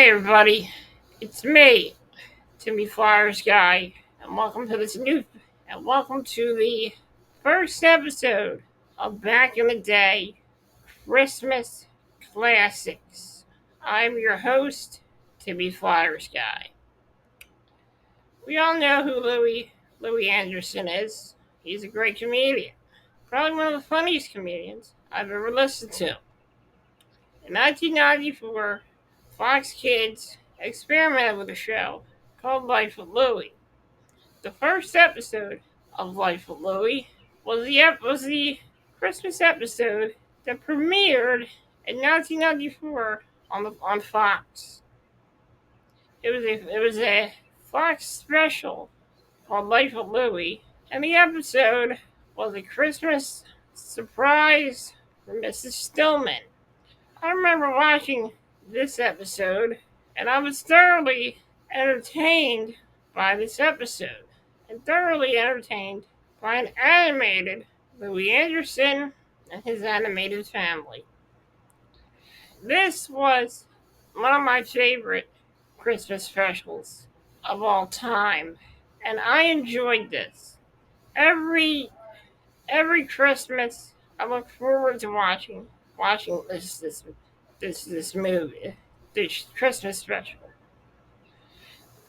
Hey everybody, it's me, Timmy Flyers Guy, and welcome to the first episode of Back in the Day Christmas Classics. I'm your host, Timmy Flyers Guy. We all know who Louie Anderson is. He's a great comedian, probably one of the funniest comedians I've ever listened to. In 1994, Fox Kids experimented with a show called Life with Louie. The first episode of Life with Louie was the Christmas episode that premiered in 1994 on Fox. It was a Fox special called Life with Louie, and the episode was a Christmas surprise for Mrs. Stillman. I remember watching this episode, and I was thoroughly entertained by this episode, and thoroughly entertained by an animated Louie Anderson and his animated family. This was one of my favorite Christmas specials of all time, and I enjoyed this. Every Christmas, I look forward to watching this movie, this Christmas special.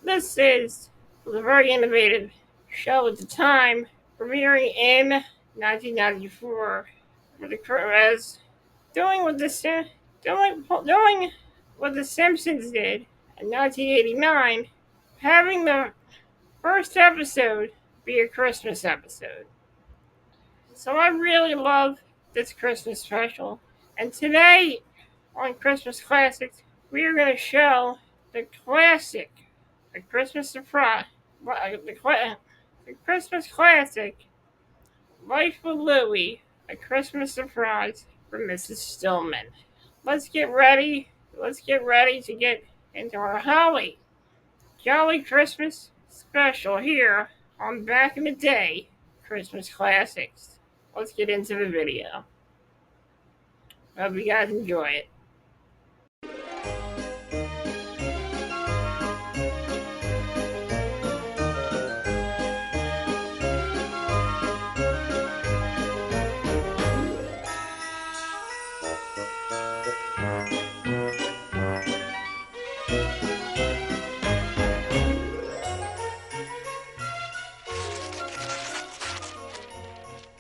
This was a very innovative show at the time, premiering in 1994, as doing what the Simpsons did in 1989, having the first episode be a Christmas episode. So I really love this Christmas special. And today on Christmas Classics, we are going to show the Christmas surprise, the Christmas classic, Life with Louie, a Christmas surprise for Mrs. Stillman. Let's get ready to get into our holly jolly Christmas special here on Back in the Day Christmas Classics. Let's get into the video. Hope you guys enjoy it.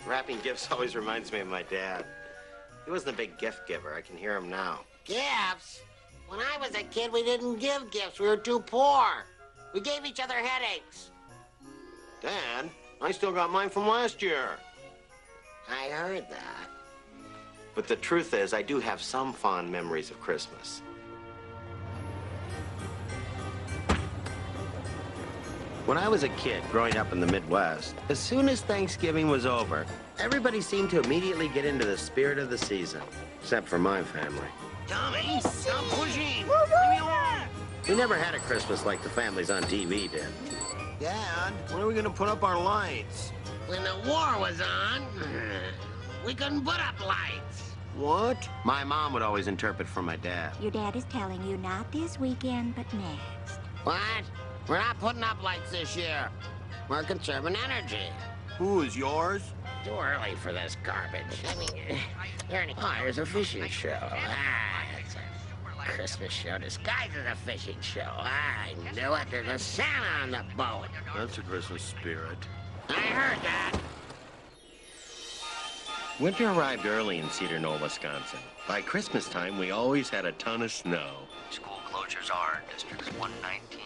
Wrapping gifts always reminds me of my dad. He wasn't a big gift giver. I can hear him now. Gifts? When I was a kid, we didn't give gifts. We were too poor. We gave each other headaches. Dad, I still got mine from last year. I heard that. But the truth is, I do have some fond memories of Christmas. When I was a kid growing up in the Midwest, as soon as Thanksgiving was over, everybody seemed to immediately get into the spirit of the season, except for my family. Tommy, stop pushing. Leave me alone. We never had a Christmas like the families on TV did. Dad, when are we going to put up our lights? When the war was on, we couldn't put up lights. What? My mom would always interpret for my dad. Your dad is telling you not this weekend, but next. What? We're not putting up lights this year. We're conserving energy. Who is yours? Too early for this garbage. I mean, there's a fishing show. It's a Christmas show disguised as a fishing show. I knew it. There's a Santa on the boat. That's a Christmas spirit. I heard that. Winter arrived early in Cedar Knoll, Wisconsin. By Christmas time, we always had a ton of snow. School closures are Districts 119,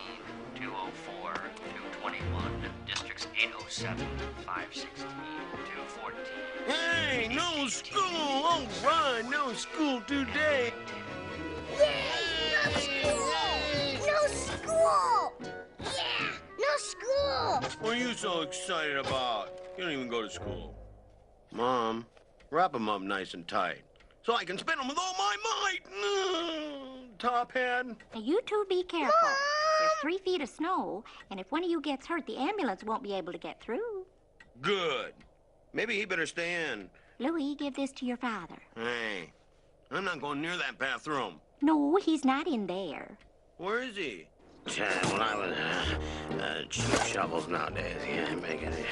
204, 221, Districts 807, 516, 214. Hey, no school! All right, no school today. Yay! No school! No school! Yeah! No school! What are you so excited about? You don't even go to school. Mom, wrap them up nice and tight so I can spin them with all my might. Top hat. Now, you two be careful. There's 3 feet of snow, and if one of you gets hurt, the ambulance won't be able to get through. Good. Maybe he better stay in. Louie, give this to your father. Hey, I'm not going near that bathroom. No, he's not in there. Where is he? When I was cheap shovels nowadays, yeah, making it.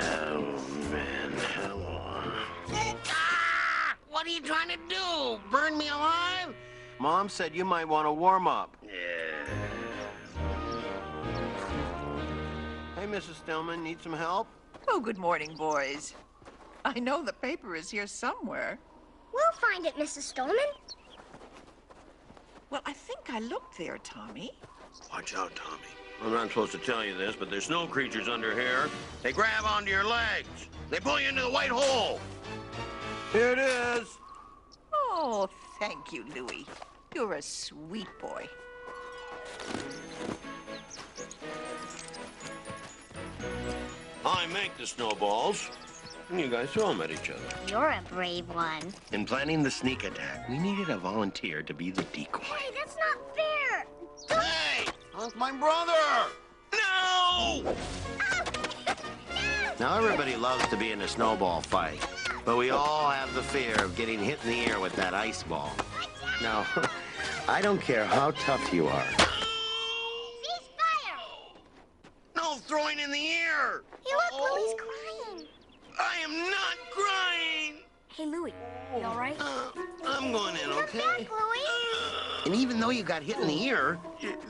Oh man, Ah! What are you trying to do? Burn me alive? Mom said you might want to warm up. Yeah. Hey, Mrs. Stillman, need some help? Oh, good morning, boys. I know the paper is here somewhere. We'll find it, Mrs. Stolman. Well, I think I looked there, Tommy. Watch out, Tommy. I'm not supposed to tell you this, but there's snow creatures under here. They grab onto your legs. They pull you into the white hole. Here it is. Oh, thank you, Louie. You're a sweet boy. I make the snowballs, and you guys throw them at each other. You're a brave one. In planning the sneak attack, we needed a volunteer to be the decoy. Hey, that's not fair. Hey! That's my brother! No! Now, everybody loves to be in a snowball fight, but we all have the fear of getting hit in the ear with that ice ball. Now, I don't care how tough you are. Cease fire! No throwing in the ear! Hey, look, Louie's crying. I am not crying! Hey, Louie, you all right? I'm going in, Come okay? back, Louie. And even though you got hit in the ear,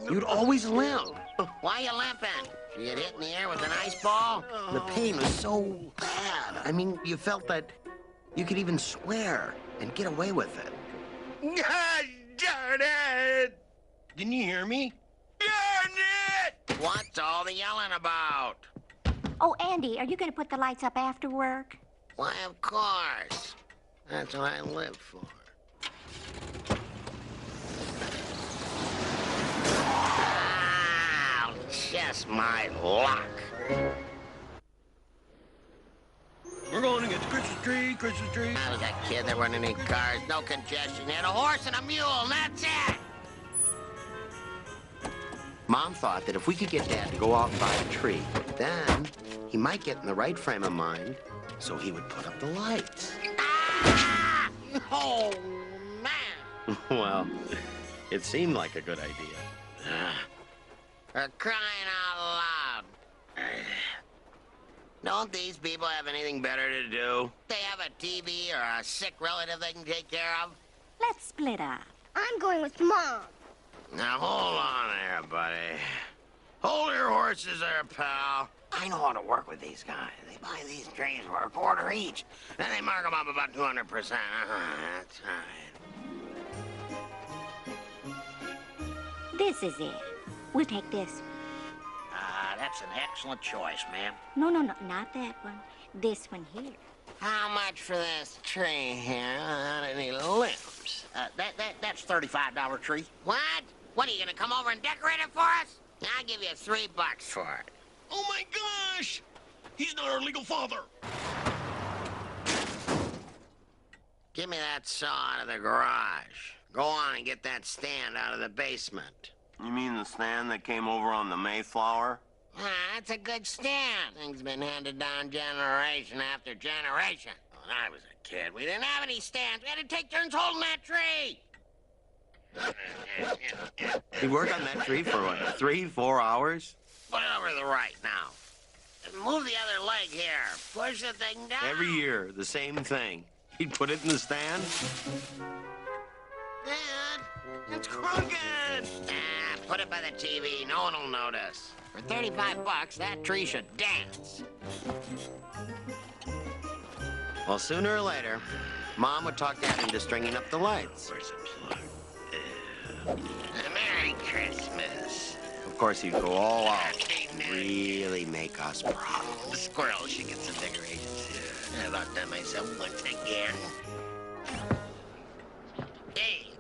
you'd always limp. Why you limping? You get hit in the ear with an ice ball? The pain was so bad. I mean, you felt that you could even swear and get away with it. God darn it! Didn't you hear me? Darn it! What's all the yelling about? Oh, Andy, are you going to put the lights up after work? Why, of course. That's what I live for. Ah, just my luck. We're going to get the Christmas tree, Christmas tree. I was a kid, there weren't any cars, no congestion. You had a horse and a mule, and that's it. Mom thought that if we could get Dad to go out and buy a tree, then he might get in the right frame of mind, so he would put up the lights. Ah! Oh, man. Well, it seemed like a good idea. For crying out loud. Don't these people have anything better to do? They have a TV or a sick relative they can take care of? Let's split up. I'm going with Mom. Now, hold on there, buddy. Hold your horses there, pal. I know how to work with these guys. They buy these trees for a quarter each. Then they mark them up about 200%. That's right. This is it. We'll take this. That's an excellent choice, ma'am. No, not that one. This one here. How much for this tree here without any limbs? That's $35 tree. What? What, are you gonna come over and decorate it for us? I'll give you $3 for it. Oh my gosh! He's not our legal father. Give me that saw out of the garage. Go on and get that stand out of the basement. You mean the stand that came over on the Mayflower? That's a good stand. Thing's been handed down generation after generation. When I was a kid, we didn't have any stands. We had to take turns holding that tree. He worked on that tree for what, 3-4 hours? Put it over to the right now. And move the other leg here. Push the thing down. Every year, the same thing. He'd put it in the stand. Dad, it's crooked. Put it by the TV. No one will notice. For $35, that tree should dance. Well, sooner or later, Mom would talk Dad into stringing up the lights. Where's the plug? Merry Christmas. Of course, he'd go all out. Really make us proud. The squirrel should get some decorations. How about that myself once again? Hey,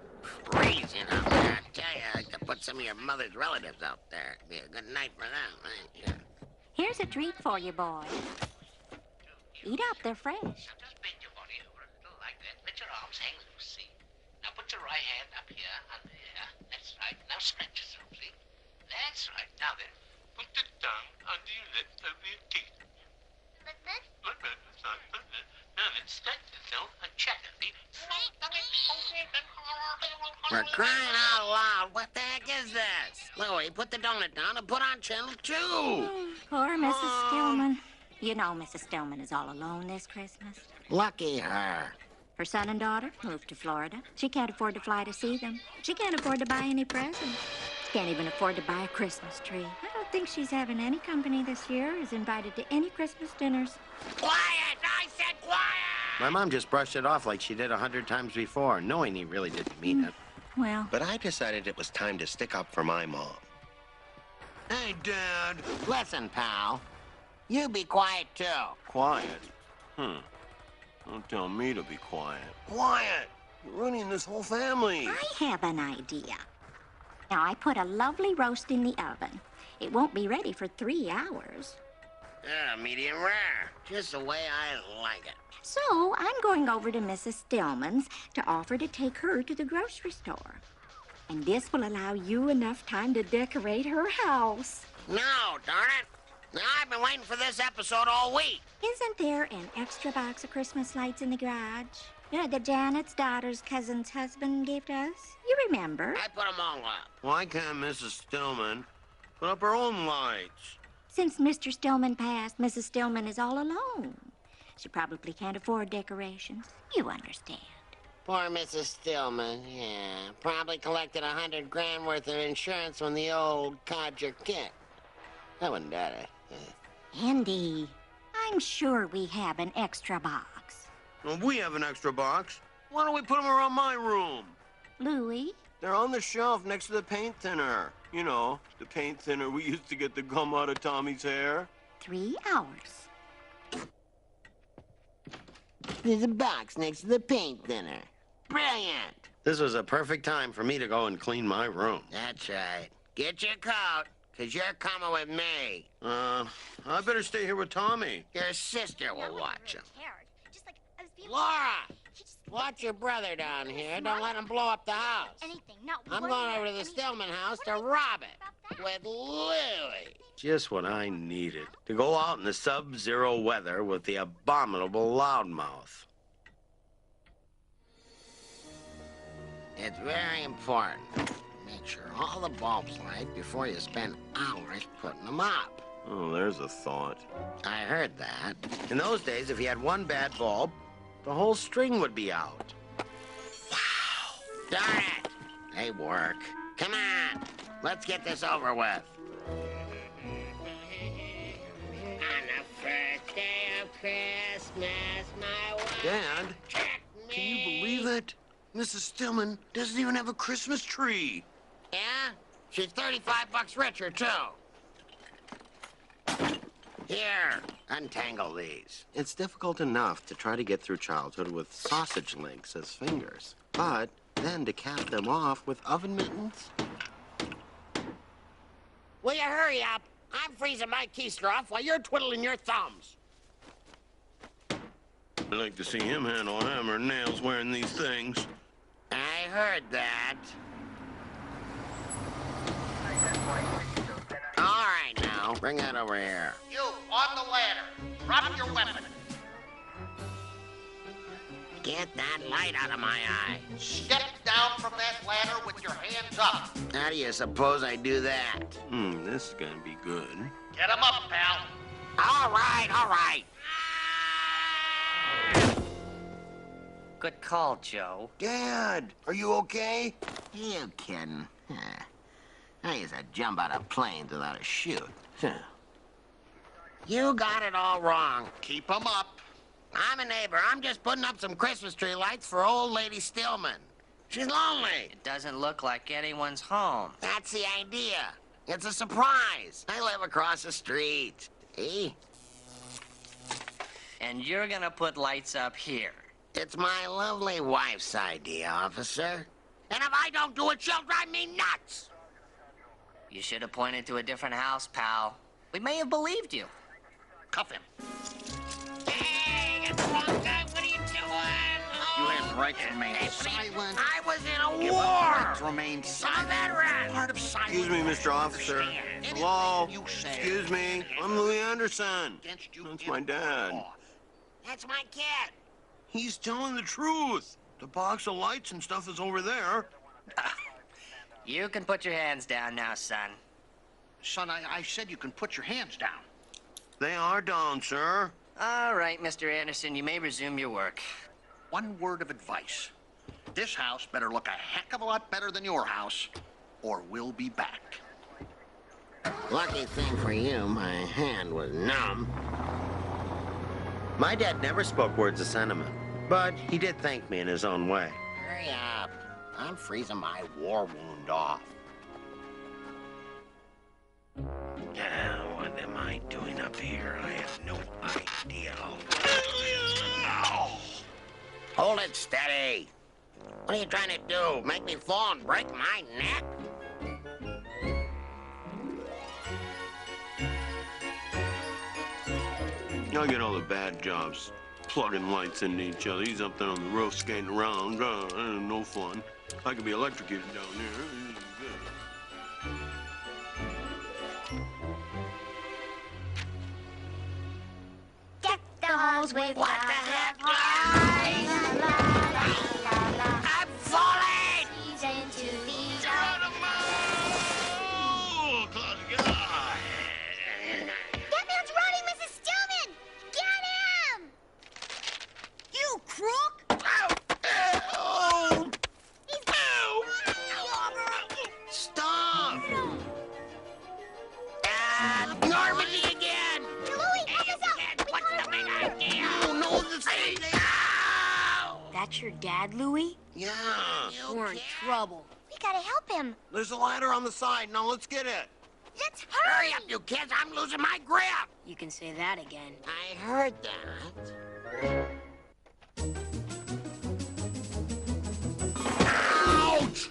freezing out there. I tell you, I could put some of your mother's relatives out there. It'd be a good night for them, right? Here's a treat for you, boy. Eat up, they're fresh. Now just bend your body over a little like that. Let your arms hang loose, see? Now put your right hand up here and there. That's right. Now stretch yourself, see? That's right. Now then, put the tongue under your lips over your teeth. Like this? Like that. That's right. Like that. Now then, stretch yourself and chatter, see? For crying out loud, what the heck is this? Louie, put the donut down and put on channel 2. Poor Mrs. Stillman. You know Mrs. Stillman is all alone this Christmas. Lucky her. Her son and daughter moved to Florida. She can't afford to fly to see them. She can't afford to buy any presents. She can't even afford to buy a Christmas tree. I don't think she's having any company this year, is invited to any Christmas dinners. Quiet! I said quiet! My mom just brushed it off like she did 100 times before, knowing he really didn't mean it. Well, But I decided it was time to stick up for my mom. Hey, Dad. Listen, pal. You be quiet, too. Quiet? Don't tell me to be quiet. Quiet! You're ruining this whole family. I have an idea. Now, I put a lovely roast in the oven. It won't be ready for 3 hours. Yeah, medium rare. Just the way I like it. So, I'm going over to Mrs. Stillman's to offer to take her to the grocery store. And this will allow you enough time to decorate her house. No, darn it. Now, I've been waiting for this episode all week. Isn't there an extra box of Christmas lights in the garage? You know, that Janet's daughter's cousin's husband gave to us? You remember? I put them all up. Why can't Mrs. Stillman put up her own lights? Since Mr. Stillman passed, Mrs. Stillman is all alone. She probably can't afford decorations. You understand. Poor Mrs. Stillman, yeah. Probably collected 100 grand worth of insurance when the old codger kicked. I wouldn't doubt it. Andy, I'm sure we have an extra box. Well, we have an extra box. Why don't we put them around my room? Louie? They're on the shelf next to the paint thinner. You know, the paint thinner we used to get the gum out of Tommy's hair. 3 hours. There's a box next to the paint thinner. Brilliant. This was a perfect time for me to go and clean my room. That's right. Get your coat, because you're coming with me. I better stay here with Tommy. Your sister will watch him. Just like I was being Laura! Watch your brother down here. Don't let him blow up the house. anything. Not I'm one going word. over to the I mean, Stillman house to what do you rob think it about with Louie. Just what I needed. To go out in the sub-zero weather with the abominable loudmouth. It's very important. Make sure all the bulbs light before you spend hours putting them up. Oh, there's a thought. I heard that. In those days, if you had one bad bulb, the whole string would be out. Darn it! They work. Come on, let's get this over with. On the first day of Christmas, my wife Dad, took can you me. believe it? Mrs. Stillman doesn't even have a Christmas tree. Yeah? She's 35 bucks richer, too. Here, untangle these. It's difficult enough to try to get through childhood with sausage links as fingers, but then to cap them off with oven mittens? Will you hurry up? I'm freezing my keister off while you're twiddling your thumbs. I'd like to see him handle hammer and nails wearing these things. I heard that. All right, now, bring that over here. You, on the ladder. Drop your weapon. Get that light out of my eye. Step down from that ladder with your hands up. How do you suppose I do that? This is gonna be good. Get him up, pal. All right, all right. Good call, Joe. Dad, are you okay? You kidding? I used to jump out of planes without a chute. You got it all wrong. Keep him up. I'm a neighbor. I'm just putting up some Christmas tree lights for old lady Stillman. She's lonely. It doesn't look like anyone's home. That's the idea. It's a surprise. I live across the street. See? And you're gonna put lights up here. It's my lovely wife's idea, officer. And if I don't do it, she'll drive me nuts. You should have pointed to a different house, pal. We may have believed you. Cuff him. Hey, it's the wrong guy. What are you doing? You have right to remain silent. I was in a You war. have right to remain I'm a silent. veteran. Part of silence. Excuse me, Mr. Officer. Hello? You say. Excuse me. I'm Louie Anderson. Against you That's in my dad. law. That's my kid. He's telling the truth. The box of lights and stuff is over there. You can put your hands down now, son. Son, I said you can put your hands down. They are down, sir. All right, Mr. Anderson, you may resume your work. One word of advice. This house better look a heck of a lot better than your house, or we'll be back. Lucky thing for you, my hand was numb. My dad never spoke words of sentiment, but he did thank me in his own way. Hurry up. I'm freezing my war wound off. What am I doing up here? I have no idea. Hold it steady. What are you trying to do? Make me fall and break my neck? I get all the bad jobs, plugging lights into each other. He's up there on the roof skating around. No fun. I could be electrocuted down there. Deck the halls with What the heck? I'm falling! into the That man's running, Mrs. Stillman! Get him! You crook! He's Stop! Normandy again! Louie, help us out! What's the big idea? Oh, no, the thing! That's your dad, Louie? Yeah. We're in trouble. We gotta help him. There's a ladder on the side. Now let's get it. Let's Hurry hurry! up, you kids! I'm losing my grip! You can say that again. I heard that. Ouch!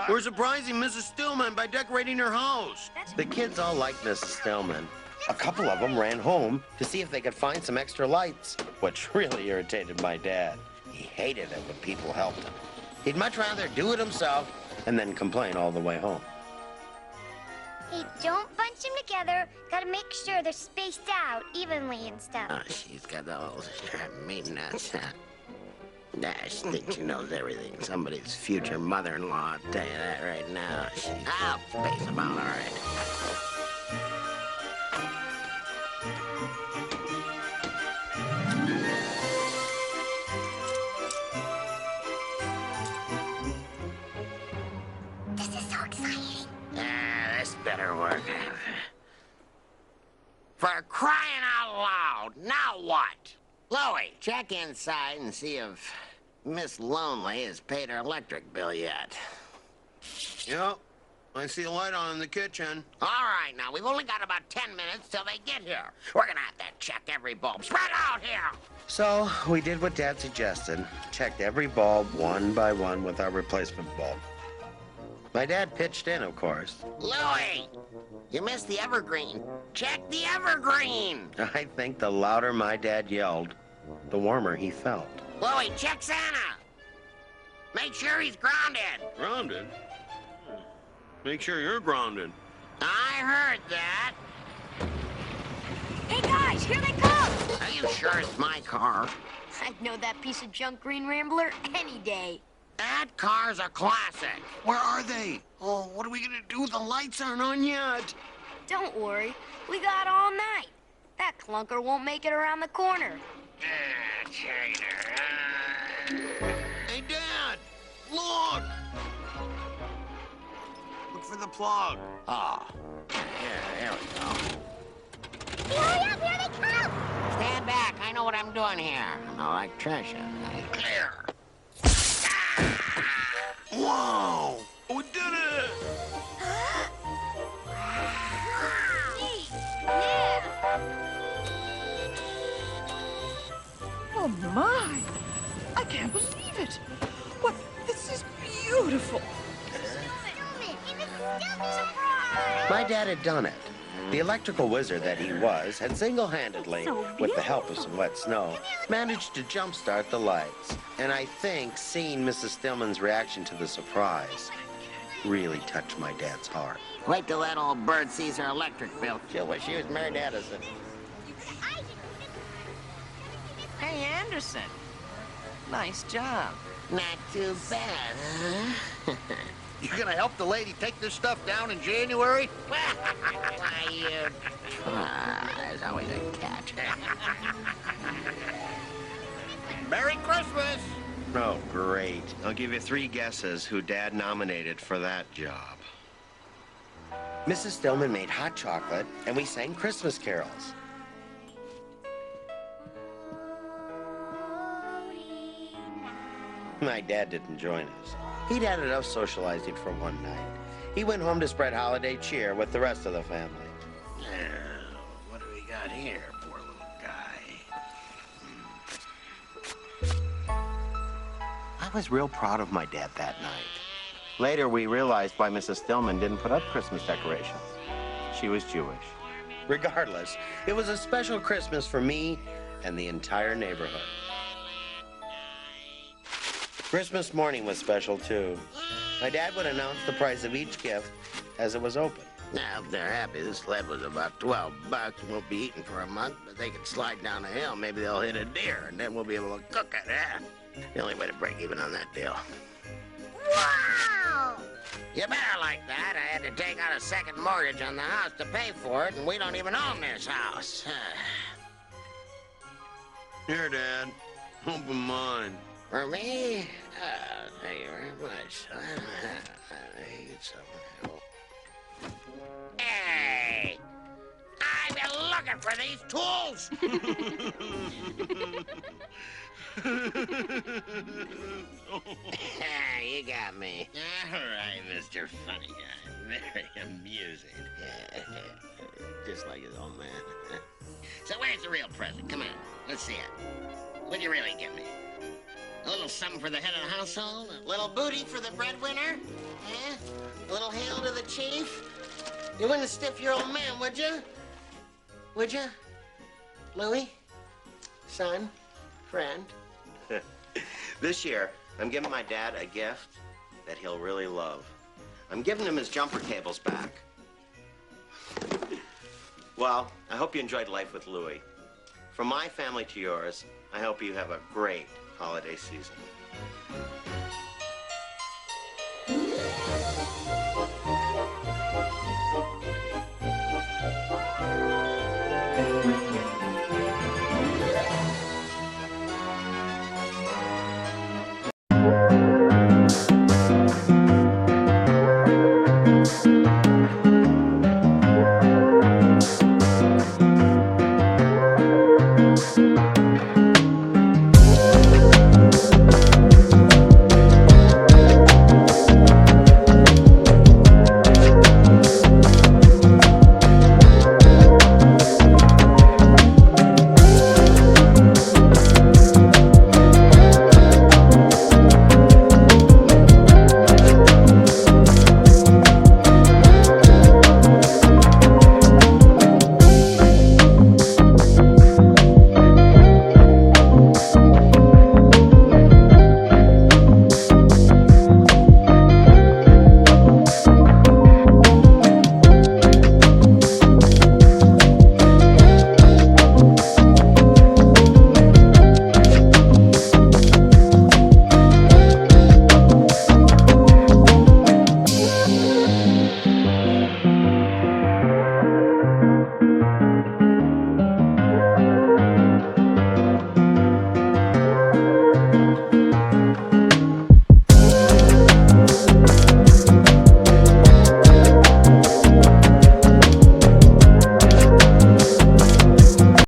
We're surprising Mrs. Stillman by decorating her house. The kids all liked Mrs. Stillman. A couple of them ran home to see if they could find some extra lights, which really irritated my dad. He hated it when people helped him. He'd much rather do it himself and then complain all the way home. Hey, don't bunch them together. Gotta make sure they're spaced out evenly and stuff. Oh, she's got the whole mean nuts. She thinks she knows everything. Somebody's future mother-in-law, I'll tell you that right now. I'll space them out, all right. This is so exciting. This better work. For crying out loud, now what? Louie, check inside and see if Miss Lonely has paid her electric bill yet. Yep. I see a light on in the kitchen. All right, now, we've only got about 10 minutes till they get here. We're gonna have to check every bulb. Spread out here! So we did what Dad suggested, checked every bulb one by one with our replacement bulb. My dad pitched in, of course. Louie! You missed the evergreen. Check the evergreen! I think the louder my dad yelled, the warmer he felt. Louie, check Santa! Make sure he's grounded. Grounded? Make sure you're grounded. I heard that. Hey, guys, here they come! Are you sure it's my car? I'd know that piece of junk Green Rambler any day. That car's a classic. Where are they? Oh, what are we gonna do? The lights aren't on yet. Don't worry, we got all night. That clunker won't make it around the corner. Hey, Dad! Look! Look for the plug. Oh, here we go. Hurry up, here they come! Stand back, I know what I'm doing here. I'm an electrician. Clear. Whoa! We did it! Yeah! Oh, my. I can't believe it. What? This is beautiful. My dad had done it. The electrical wizard that he was had single-handedly, with the help of some wet snow, managed to jumpstart the lights. And I think seeing Mrs. Stillman's reaction to the surprise really touched my dad's heart. Wait till that old bird sees her electric bill. She'll wish she was married to Edison. Hey, Anderson. Nice job. Not too bad, huh? You gonna help the lady take this stuff down in January? Why, you try. There's always a catch. Merry Christmas! Oh, great. I'll give you 3 guesses who Dad nominated for that job. Mrs. Stillman made hot chocolate, and we sang Christmas carols. My dad didn't join us. He'd had enough socializing for one night. He went home to spread holiday cheer with the rest of the family. Now, what do we got here, poor little guy? I was real proud of my dad that night. Later, we realized why Mrs. Stillman didn't put up Christmas decorations. She was Jewish. Regardless, it was a special Christmas for me and the entire neighborhood. Christmas morning was special, too. My dad would announce the price of each gift as it was opened. Now, if they're happy, this sled was about $12. Won't be eaten for a month, but they can slide down a hill. Maybe they'll hit a deer, and then we'll be able to cook it, eh? The only way to break even on that deal. Wow! You better like that. I had to take out a second mortgage on the house to pay for it, and we don't even own this house. Here, Dad. Open mine. For me? Thank you very much. I need some help. Hey! I've been looking for these tools! You got me. All right, Mr. Funny Guy. Very amusing. Just like his old man. So where's the real present? Come on, let's see it. What'd you really give me? A little something for the head of the household? A little booty for the breadwinner? Eh? A little hail to the chief? You wouldn't stiff your old man, would you? Would you? Louie? Son? Friend? This year, I'm giving my dad a gift that he'll really love. I'm giving him his jumper cables back. Well, I hope you enjoyed life with Louie. From my family to yours, I hope you have a great holiday season.